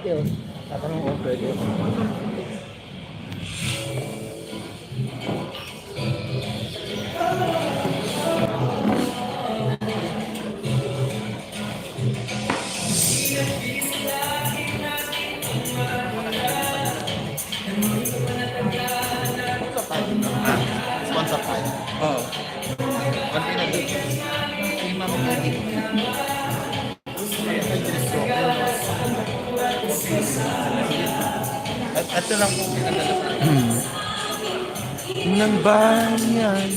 ate, oh. Tatanong ko, pwede. Sponsor tayo. Oo. Konti na dito. Kay Ma'am Nadik. At ito lang po Nang bayan.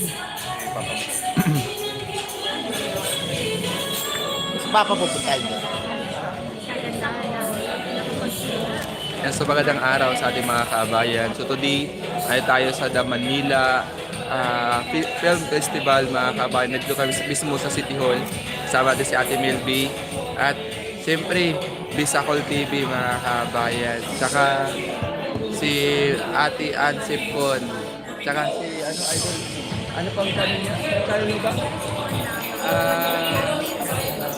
si Papa po po tayo. Yan, so magandang araw sa ating mga kabayan. So today ay tayo sa The Manila Film Festival, mga kabayan. Nandito kami mismo sa City Hall. Kasama natin si Ate Milby. At siyempre, Bisacol TV, mga kabayan. Tsaka si Ate Ann Sipon. Tsaka si idol. Ano pang channel niya? Channel niya ba?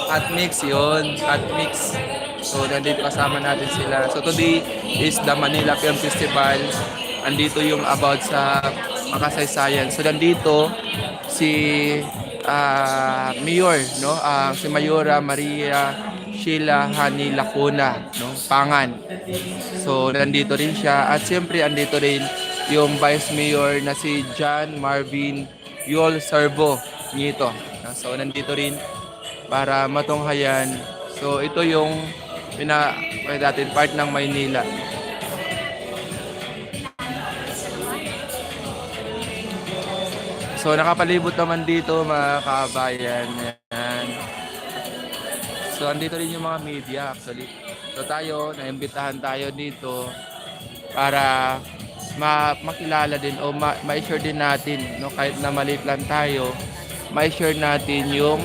At Mix yun. At Mix. So, nandito kasama natin sila. So, today is the Manila Film Festival. Andito yung about sa makasaysayan. So, nandito si Mayor, no? Si Mayora Maria Sheila Hani Lacuna, no? Pangan. So, nandito rin siya. At siyempre, andito rin yung Vice Mayor na si John Marvin Yol Servo Nito. So, nandito rin para matunghayan. So, ito yung natin part ng Maynila. So nakapalibot naman dito, mga kabayan. Yan. So andito rin yung mga media actually. So tayo, naimbitahan tayo dito para makilala din o ma-share din natin, no, kahit na maliit lang tayo, ma-share natin yung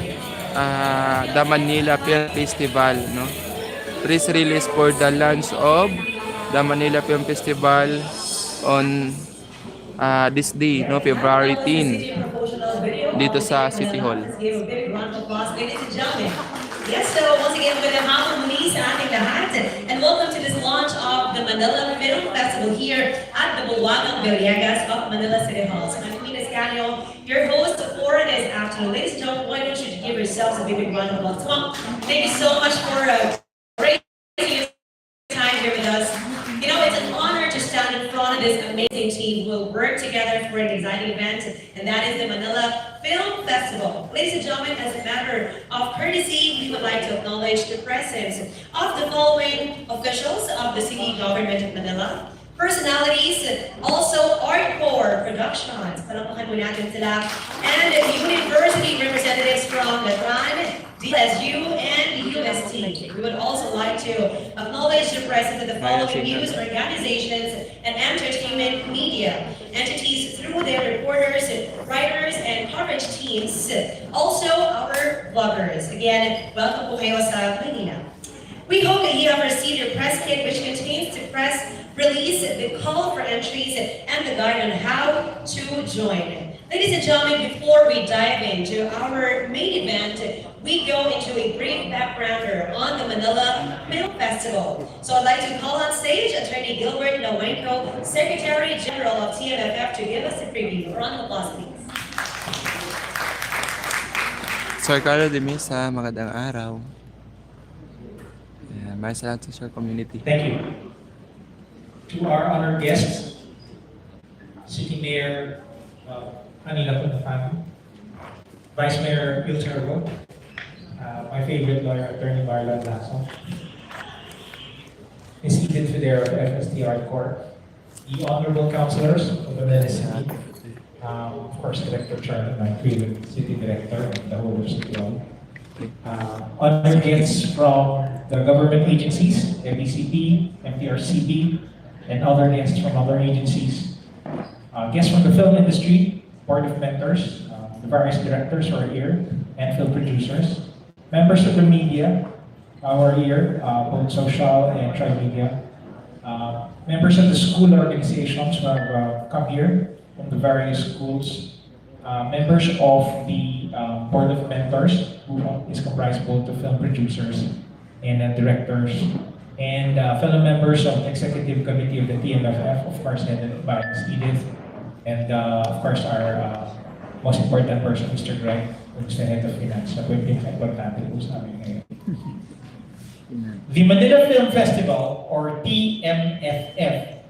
The Manila Film Festival, no? Press release for the launch of the Manila Film Festival on this day, no, February 10, dito sa City Hall. Yes, so once again, magandang hapon muli sa ating lahat and welcome to this launch of the Manila Film Festival here at the Bulwagang Villegas of Manila City Hall. So I'm Queen Escanio, your host for this afternoon. Ladies and gentlemen, why don't you give yourselves a big round of applause. Thank you so much for raising your time here with us. You know, it's an honor to stand in front of this amazing team who will work together for an exciting event, and that is the Manila Film Festival. Ladies and gentlemen, as a matter of courtesy, we would like to acknowledge the presence of the following officials of the city government of Manila, personalities, also Artcore Productions, palapakan po natin sila, and university representatives from Letran, DSU, and UST. We would also like to acknowledge the presence of the following news organizations and entertainment media entities through their reporters, writers, and coverage teams. Also, our bloggers. Again, welcome po kayo sa Manila. We hope that you have received your press kit, which contains the press release, the call for entries, and the guide on how to join. Ladies and gentlemen, before we dive into our main event, we go into a brief backgrounder on the Manila Film Festival. So I'd like to call on stage Attorney Gilbert Nawenko, Secretary General of TMFF, to give us a preview. Round of applause, please. Sir Carlo de Mesa, magandang araw. Maraming salamat sa community. Thank you. To our honored guests, City Mayor Manila Puntapan, Vice Mayor Will Servo, my favorite lawyer, Attorney Marlon Lasso, Ms. Edith Fidero of FST Artcore, the honorable councilors of the Manila City, of course, Director Charlie, my favorite city director and the whole of City Hall. Honored guests from the government agencies, MDCP, MTRCP, and other guests from other agencies. Guests from the film industry, board of mentors, the various directors who are here, and film producers. Members of the media who are here, both social and tri-media. Members of the school organizations who have come here from the various schools. Members of the board of mentors, who is comprised both of film producers and directors and fellow members of the Executive Committee of the TMFF, of course, headed by Ms. Edith, and of course, our most important person, Mr. Greg, who's the head of finance, na po yung pinaka-importante po sa amin ngayon. The Manila Film Festival, or TMFF,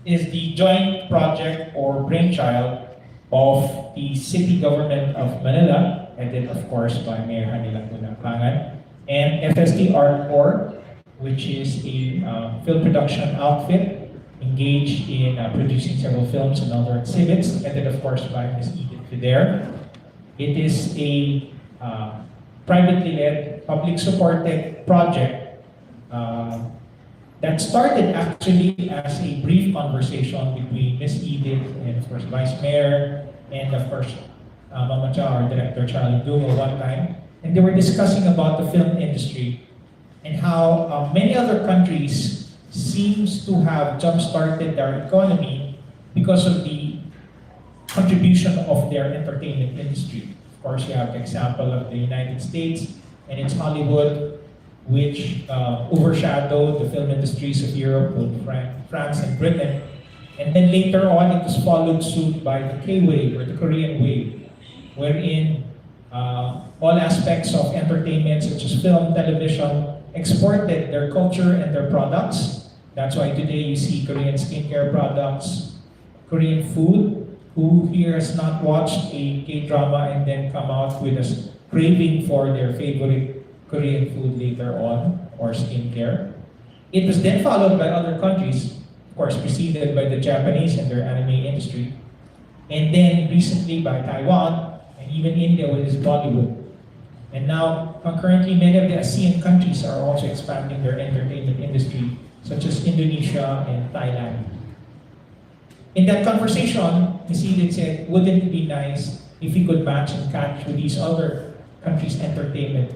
is the joint project or brainchild of the city government of Manila, headed of course by Mayor Hanilang Pangan, and FST Art Corps, which is a film production outfit engaged in producing several films and other exhibits, headed of course by Ms. Edith Fidere. It is a privately led, public supported project that started actually as a brief conversation between Ms. Edith and of course Vice Mayor and of course Mama Cha, our director Charlie Dugo one time, and they were discussing about the film industry and how many other countries seems to have jump-started their economy because of the contribution of their entertainment industry. Of course, you have the example of the United States and its Hollywood, which overshadowed the film industries of Europe with France and Britain. And then later on, it was followed suit by the K-wave or the Korean wave, wherein all aspects of entertainment such as film, television, exported their culture and their products. That's why today you see Korean skincare products, Korean food. Who here has not watched a K-drama and then come out with a craving for their favorite Korean food later on, or skincare? It was then followed by other countries, of course preceded by the Japanese and their anime industry, and then recently by Taiwan, and even India with its Bollywood. And now, concurrently, many of the ASEAN countries are also expanding their entertainment industry, such as Indonesia and Thailand. In that conversation, Ms. Edith said, wouldn't it be nice if we could match and catch with these other countries' entertainment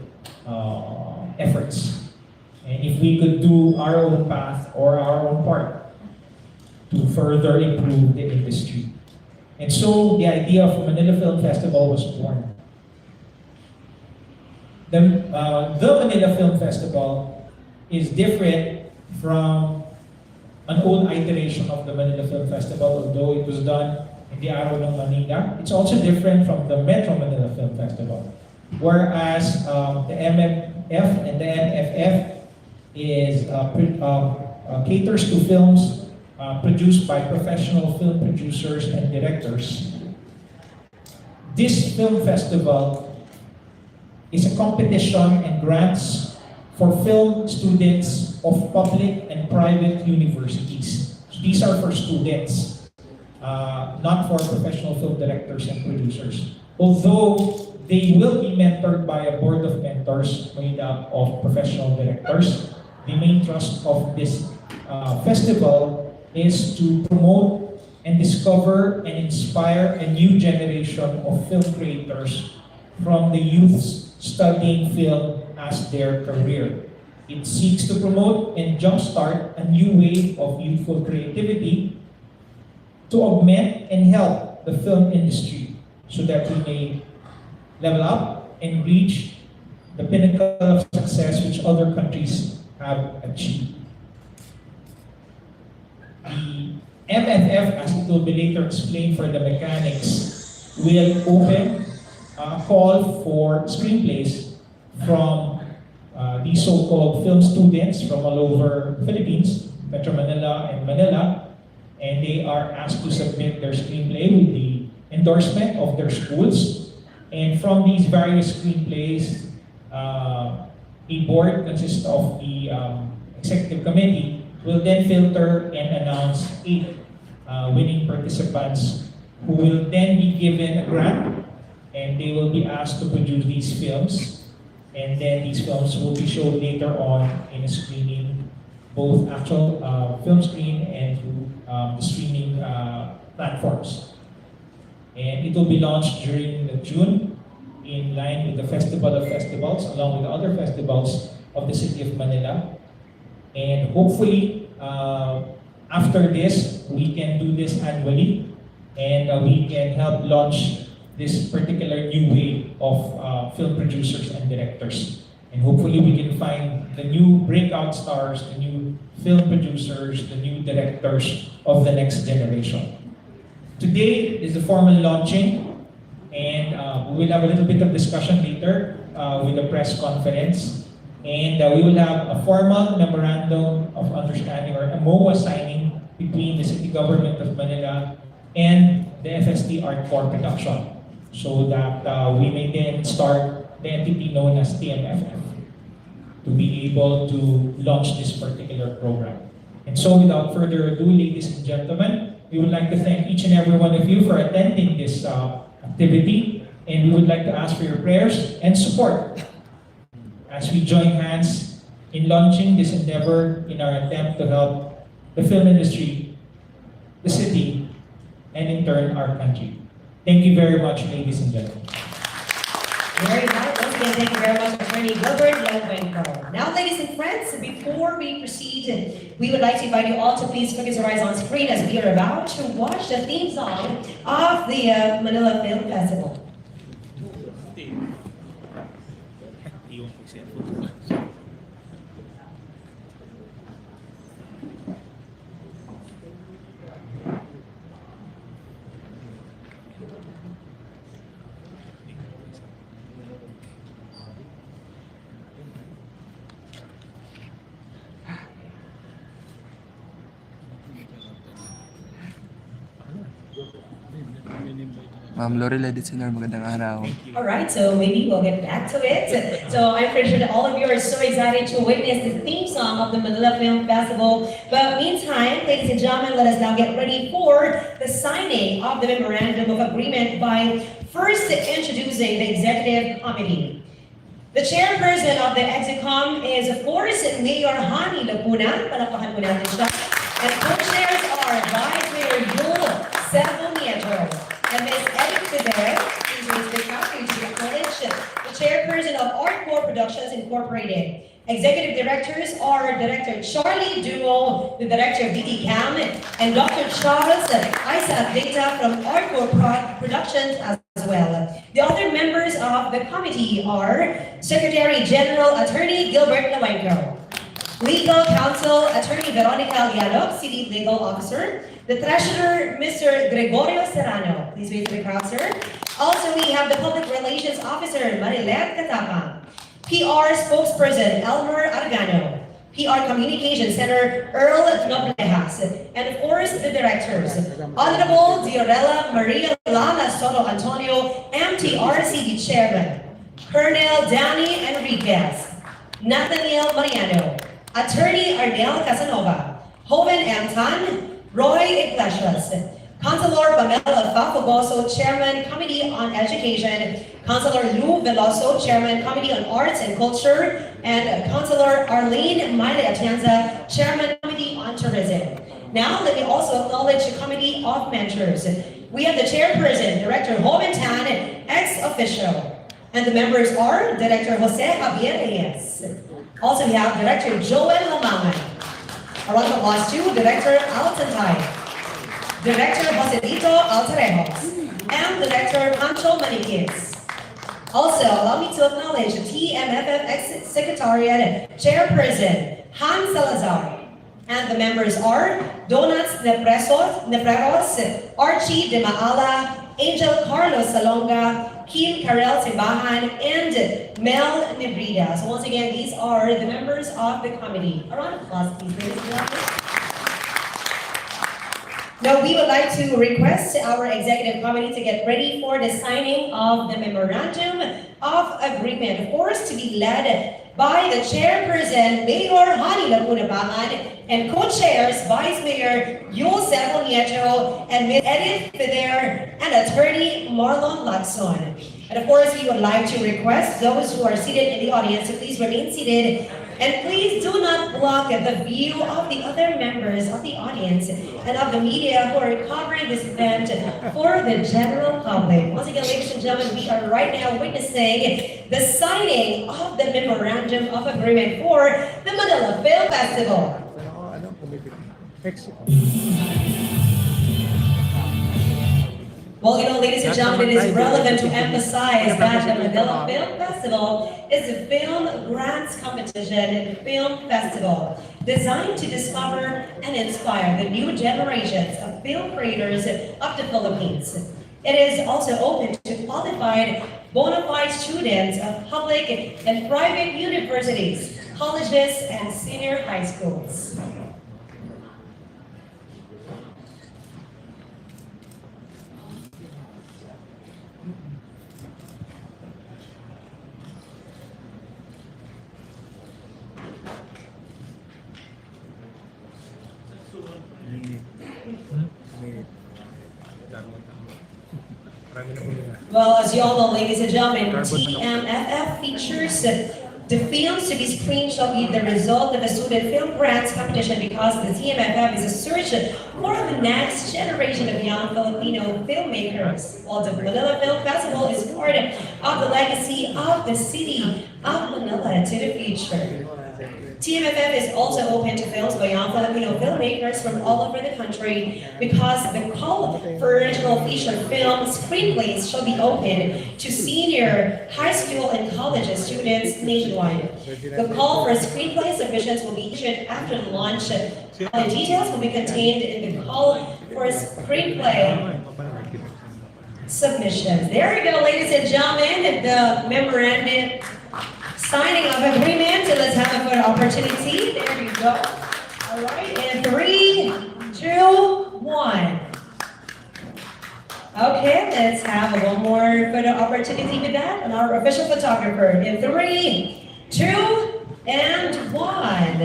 efforts? And if we could do our own path or our own part to further improve the industry. And so the idea of Manila Film Festival was born. The Manila Film Festival is different from an old iteration of the Manila Film Festival, although it was done in the Araw ng Manila. It's also different from the Metro Manila Film Festival, whereas the MMF and the MFF is caters to films produced by professional film producers and directors. This film festival is a competition and grants for film students of public and private universities. So these are for students, not for professional film directors and producers. Although they will be mentored by a board of mentors made up of professional directors, the main thrust of this festival is to promote and discover and inspire a new generation of film creators from the youths studying film as their career. It seeks to promote and jumpstart a new wave of youthful creativity to augment and help the film industry so that we may level up and reach the pinnacle of success which other countries have achieved. The MFF, as it will be later explained for the mechanics, will open a call for screenplays from these so-called film students from all over the Philippines, Metro Manila and Manila, and they are asked to submit their screenplay with the endorsement of their schools. And from these various screenplays, a board consists of the executive committee will then filter and announce 8 winning participants who will then be given a grant, and they will be asked to produce these films. And then these films will be shown later on in a screening, both actual film screen and through the streaming platforms. And it will be launched during June in line with the Festival of Festivals, along with other festivals of the city of Manila. And hopefully, after this, we can do this annually, and we can help launch this particular new wave of film producers and directors. And hopefully we can find the new breakout stars, the new film producers, the new directors of the next generation. Today is the formal launching, and we will have a little bit of discussion later with the press conference. And we will have a formal memorandum of understanding or a MOA signing between the City Government of Manila and the FST Art Corps production, so that we may then start the entity known as TMFF to be able to launch this particular program. And so without further ado, ladies and gentlemen, we would like to thank each and every one of you for attending this activity, and we would like to ask for your prayers and support as we join hands in launching this endeavor in our attempt to help the film industry, the city, and in turn, our country. Thank you very much, ladies and gentlemen. Very nice. Once again, thank you very much, Attorney Gilbert Lewenko. Now, ladies and friends, before we proceed, we would like to invite you all to please focus your eyes on screen as we are about to watch the theme song of the Manila Film Festival. Ma'am Lorel, Editsinor, magandang araw. All right, so maybe we'll get back to it. So I'm pretty sure that all of you are so excited to witness the theme song of the Manila Film Festival. But meantime, ladies and gentlemen, let us now get ready for the signing of the Memorandum of Agreement by first introducing the Executive Committee. The chairperson of the EXECOM is, of course, Mayor Hani Laguna. Palakpakan mo natin siya. And co-chairs are Vice Mayor Yul Servo Nieto and Ms. Edith Fidel, please raise the cup for you to acknowledge the chairperson of Art Corps Productions Incorporated. Executive directors are Director Charlie Duo, the Director of DT-CAM, and Dr. Charles Isaac Data from Art Corps Productions as well. The other members of the committee are Secretary General Attorney Gilbert Lewenko, Legal Counsel Attorney Veronica Lialog, City Legal Officer, the Treasurer Mr. Gregorio Serrano, please wait for the crowd, sir. Also, we have the Public Relations Officer Marilet Katapa, PR Spokesperson Elmer Argano, PR Communications Center Earl Noblejas, and of course the directors, Honorable Diorella Maria Lala Soto Antonio, MTRCD Chairman, Colonel Danny Enriquez, Nathaniel Mariano, Attorney Ardel Casanova, Joven M. Tan, Roy Iglesias, Councilor Pamela Fafogoso, Chairman, Committee on Education, Councilor Lou Veloso, Chairman, Committee on Arts and Culture, and Councilor Arlene Maile Atienza, Chairman, Committee on Tourism. Now, let me also acknowledge the Committee of Mentors. We have the Chairperson, Director Joven Tan, ex-official, and the members are Director Jose Javier Reyes. Also, we have Director Joel Lamangan. A round of applause to Director Alton Tai, Director Joselito Altarejos, and Director Pancho Maniquez. Also, allow me to acknowledge the TMFF Secretariat Chairperson Han Salazar. And the members are Donuts Nepreros, Archie De Maala, Angel Carlos Salonga, Kim Karel Simbahan, and Mel Nebrida. So once again, these are the members of the committee. A round of applause, please, ladies and gentlemen. Now, we would like to request our executive committee to get ready for the signing of the Memorandum of Agreement, of course, to be led by the chairperson, Mayor Hani Laguna Bangan, and co-chairs, Vice Mayor Yul Servo Nieto, and Ms. Edith Fidel, and Attorney Marlon Lacson. And of course, we would like to request those who are seated in the audience to please remain seated, and please do not block the view of the other members of the audience and of the media who are covering this event for the general public. Once again, ladies and gentlemen, we are right now witnessing the signing of the Memorandum of Agreement for the Manila Film Festival. Well, ladies and gentlemen, it is relevant to emphasize that the Manila Film Festival is a film grants competition and film festival designed to discover and inspire the new generations of film creators of the Philippines. It is also open to qualified, bona fide students of public and private universities, colleges, and senior high schools. Well, as you all know, ladies and gentlemen, TMFF features the films to be screened shall be the result of a student film grants competition because the TMFF is a search for the next generation of young Filipino filmmakers. While the Manila Film Festival is part of the legacy of the city of Manila to the future. TMFF is also open to films by young Filipino filmmakers from all over the country because the call for original feature film screenplays shall be open to senior, high school, and college students nationwide. The call for screenplay submissions will be issued after the launch. The details will be contained in the call for screenplay submissions. There you go, ladies and gentlemen, the memorandum signing of agreement. Let's have a photo opportunity. There you go. All right, and 3, 2, 1. Okay, let's have one more photo opportunity with that. And our official photographer in 3, 2, and 1.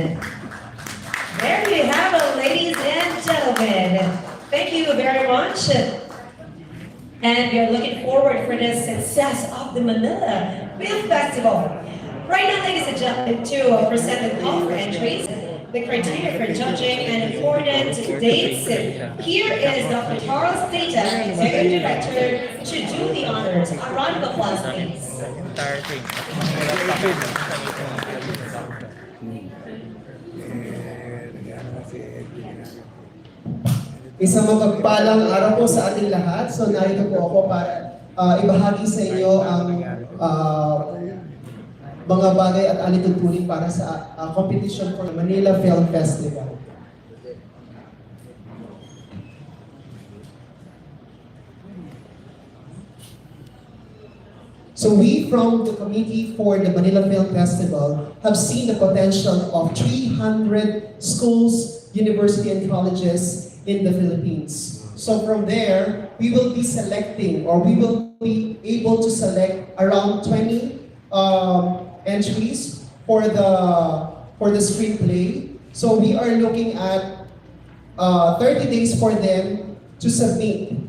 There you have it, ladies and gentlemen. Thank you very much. And we are looking forward for the success of the Manila Film Festival. Right now, ladies and gentlemen, to present the call for entries, the criteria for judging, and important dates. Here is Dr. Charles Theta, Executive Director, to do the honors. A round of applause, please. Isang mapagpalang araw po sa ating lahat. So narito po ako para ibahagi sa inyo ang mga bagay at alituntunin para sa competition for the Manila Film Festival. So we from the Committee for the Manila Film Festival have seen the potential of 300 schools, universities, and colleges in the Philippines. So from there, we will be selecting, or we will be able to select around 20 entries for the screenplay. So we are looking at 30 days for them to submit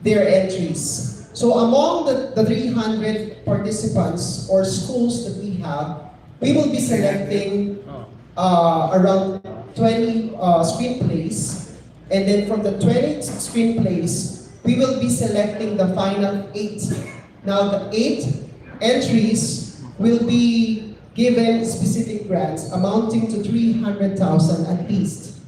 their entries. So among the 300 participants or schools that we have, we will be selecting around 20 screenplays. And then from the 20 screenplays, we will be selecting the final 8. Now the 8 entries will be given specific grants amounting to 300,000 at least.